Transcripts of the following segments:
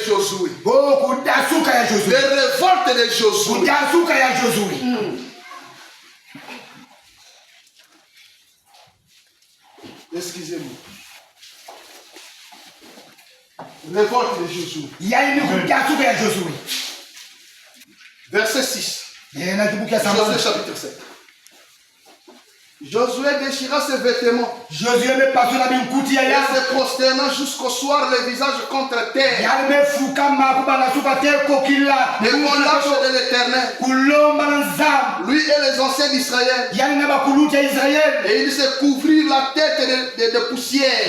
Josué. Les révoltes de Josué. Excusez-moi. Révolte de Josué. Verset 6. Josué chapitre 7. Josué déchira ses vêtements et se prosterna jusqu'au soir le visage contre terre devant l'arche de l'Éternel, lui et les anciens d'Israël, et ils se couvrirent la tête de poussière.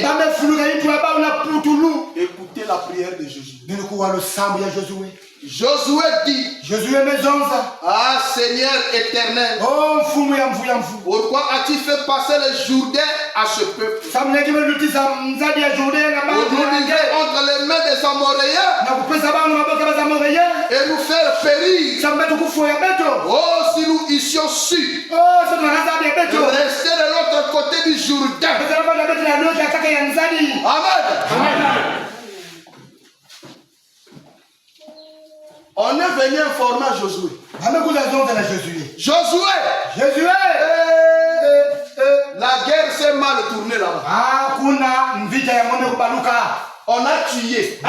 Écoutez la prière de Josué. Josué dit: Ah Seigneur éternel, pourquoi as-tu fait passer le Jourdain à ce peuple pour nous livrer entre les mains des Amoréens et nous faire périr? Oh, si nous eussions su rester de l'autre côté du Jourdain. Amen. On est venu informer Josué. Josué, la guerre s'est mal tournée là-bas. On a tué.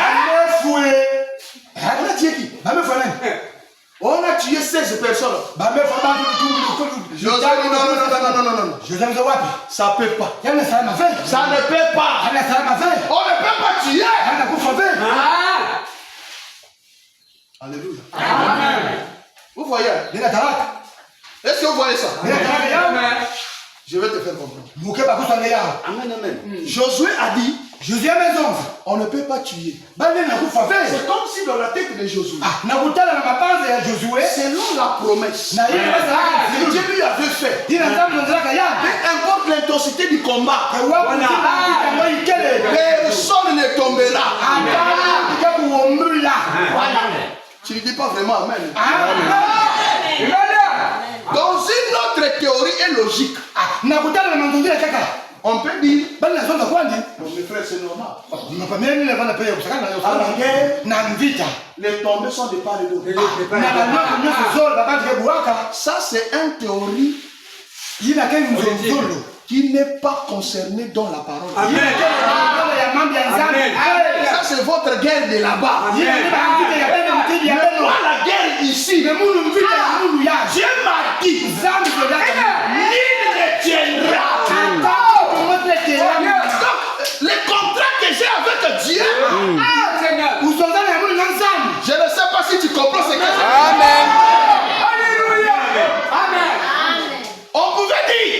On a tué qui? On a tué 16 personnes. Josué dit non. Ça ne peut pas. Ça ne peut pas. On ne peut pas tuer. Alléluia. Amen. Vous voyez? Est-ce que vous voyez ça? Je vais te faire comprendre. Amen. Josué a dit: on ne peut pas tuer. C'est comme si dans la tête de Josué, selon la promesse que Dieu lui avait fait, peu importe l'intensité du combat, personne ne tombera. Tu ne dis pas vraiment amen. Dans une autre théorie et logique, on peut dire: bon, mes frères, c'est normal. Les tombées sont de part et d'autre. Ça, c'est une théorie qui n'est pas concernée dans la parole. Amen. Ça, c'est votre guerre de là-bas. Moi, la guerre ici, Dieu m'a dit: nul ne tiendra. Donc, les contrats que j'ai avec Dieu, je ne sais pas si tu comprends ce que je dis. Amen. On pouvait dire: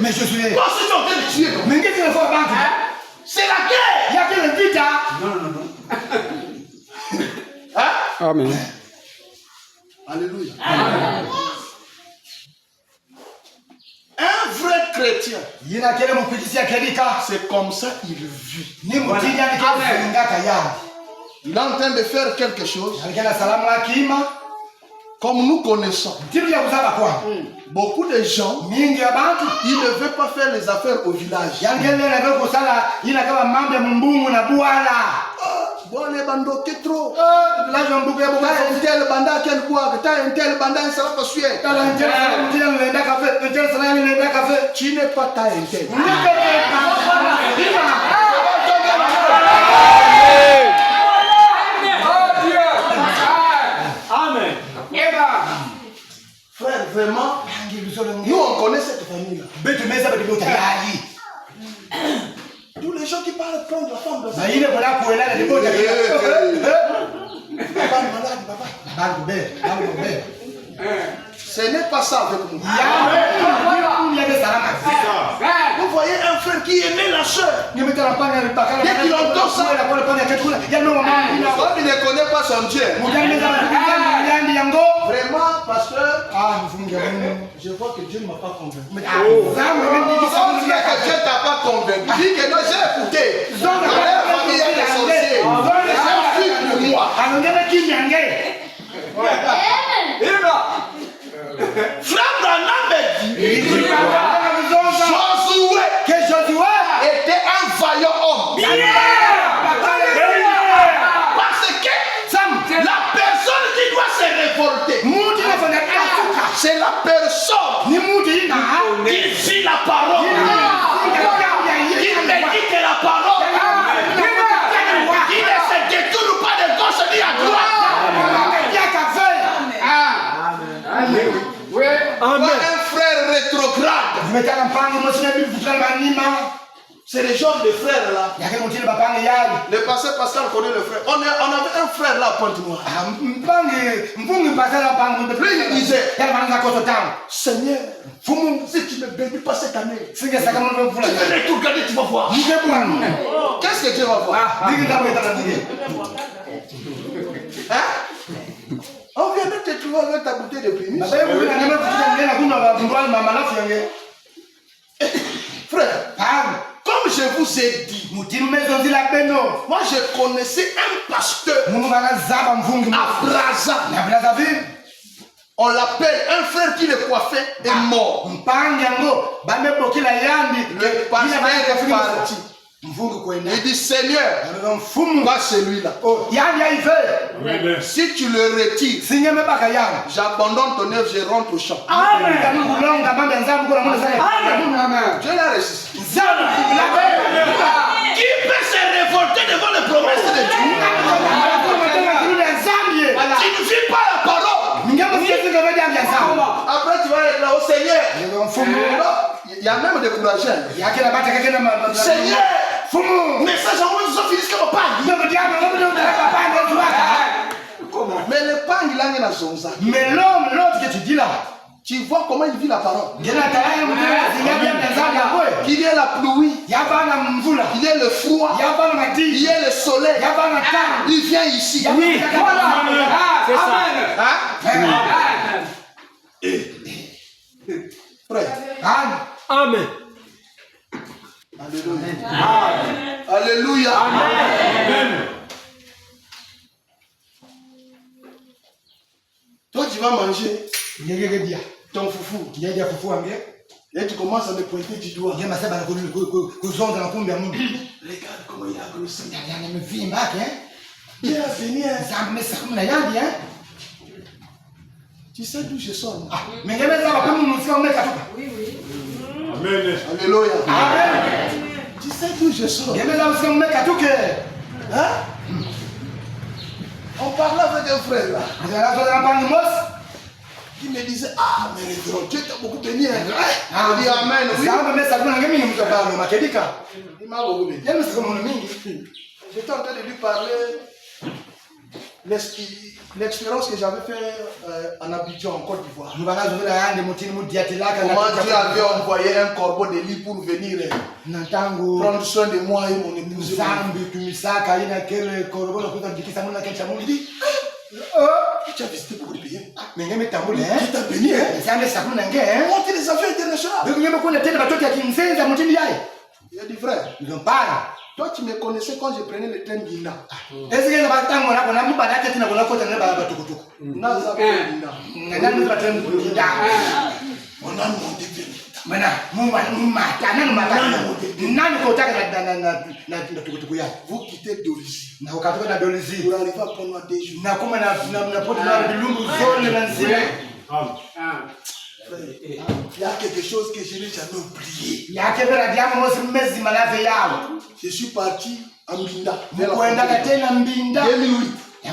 mais Josué, toi aussi tu es en train de tuer. C'est la guerre. Non. Hein? Amen. Alléluia. Amen. Un vrai chrétien, c'est comme ça qu'il vit. Voilà. Il est en train de faire quelque chose. Comme nous connaissons, beaucoup de gens, ils ne veulent pas faire les affaires au village. Tu n'es pas ta intel. Amen. Frère, vraiment, nous on connaît cette famille-là. Tous les gens qui parlent prendre la femme de ça. Ce n'est pas ça avec nous. Vous voyez un frère qui aimait la soeur. Dès qu'il entend ça, il ne connaît pas son Dieu. Vraiment, pasteur, je vois que Dieu ne m'a pas convaincu. Dieu ne t'a pas convaincu. Dis que non, j'ai écouté. Dans la famille, il y a des sorciers. C'est pour moi. Frère Branham dit: Josué était un vaillant homme. C'est les genres de frères là. Le pasteur Pascal connaît le frère. On avait un frère là à Pointe-Noire. Lui il disait, Seigneur, si tu ne bénis pas cette année, tu vas tout regarder, tu vas voir. Qu'est-ce que tu vas voir? Hein? On vient de te trouver avec ta bouteille de prémisse. Frère, comme je vous ai dit, moi je connaissais un pasteur à Brazzaville. On l'appelle un frère qui le coiffait est mort. Le pasteur est parti. Il dit Seigneur, pas celui-là. Si tu le retires, j'abandonne ton œuvre, je rentre au champ. Dieu l'a reçu. Qui peut se révolter devant les promesses de Dieu? Tu ne vis pas la parole. Après tu vas être là au Seigneur. Il y a même des courageux. Seigneur, message en moi, ils ont fini ce qu'on parle. Mais le pan, il a une zonza. Mais l'autre que tu dis là, tu vois comment il vit la parole. Il y a la pluie, il y a le froid, il y a le soleil. Il vient ici. Oui, c'est ça. Frère. Amen. Alléluia. Alléluia. Amen. Toi, tu vas manger ton foufou. Et tu commences à me pointer du doigt. Regarde comment il a grossi. Dieu a béni. Tu sais d'où je sors. Amen. Alléluia. Tu sais d'où je sors. Hein? On parlait avec un frère là. Qui me disait, ah mais révérend, Dieu t'a beaucoup béni. Il dit amen. Oui. Il m'a beaucoup béni. J'étais en train de lui parler l'expérience que j'avais fait en Abidjan, en Côte d'Ivoire. Comment Dieu avait envoyé un corbeau de lit pour venir prendre soin de moi et mon épouse. Il dit, tu as visité beaucoup de pays. Qui t'a béni. Monter les avions internationaux. Il a dit, frère, toi tu me connaissais quand je prenais le train Guinda. On a monté vous quittez d'origine. Pour arriver à prendre des jours. Il y a quelque chose que je n'ai jamais oublié. Je suis parti à Mbinda.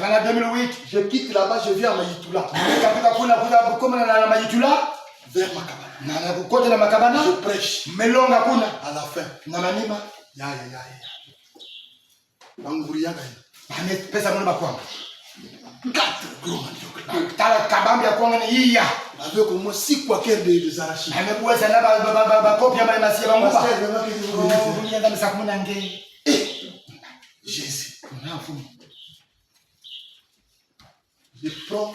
2008. Je quitte là-bas, je viens à Mayitoula. Vers Makabana. Je prêche. À la fin. Quatre gros maniocs. Avec au moins 6 quakers des arachides. Jésus. Je prends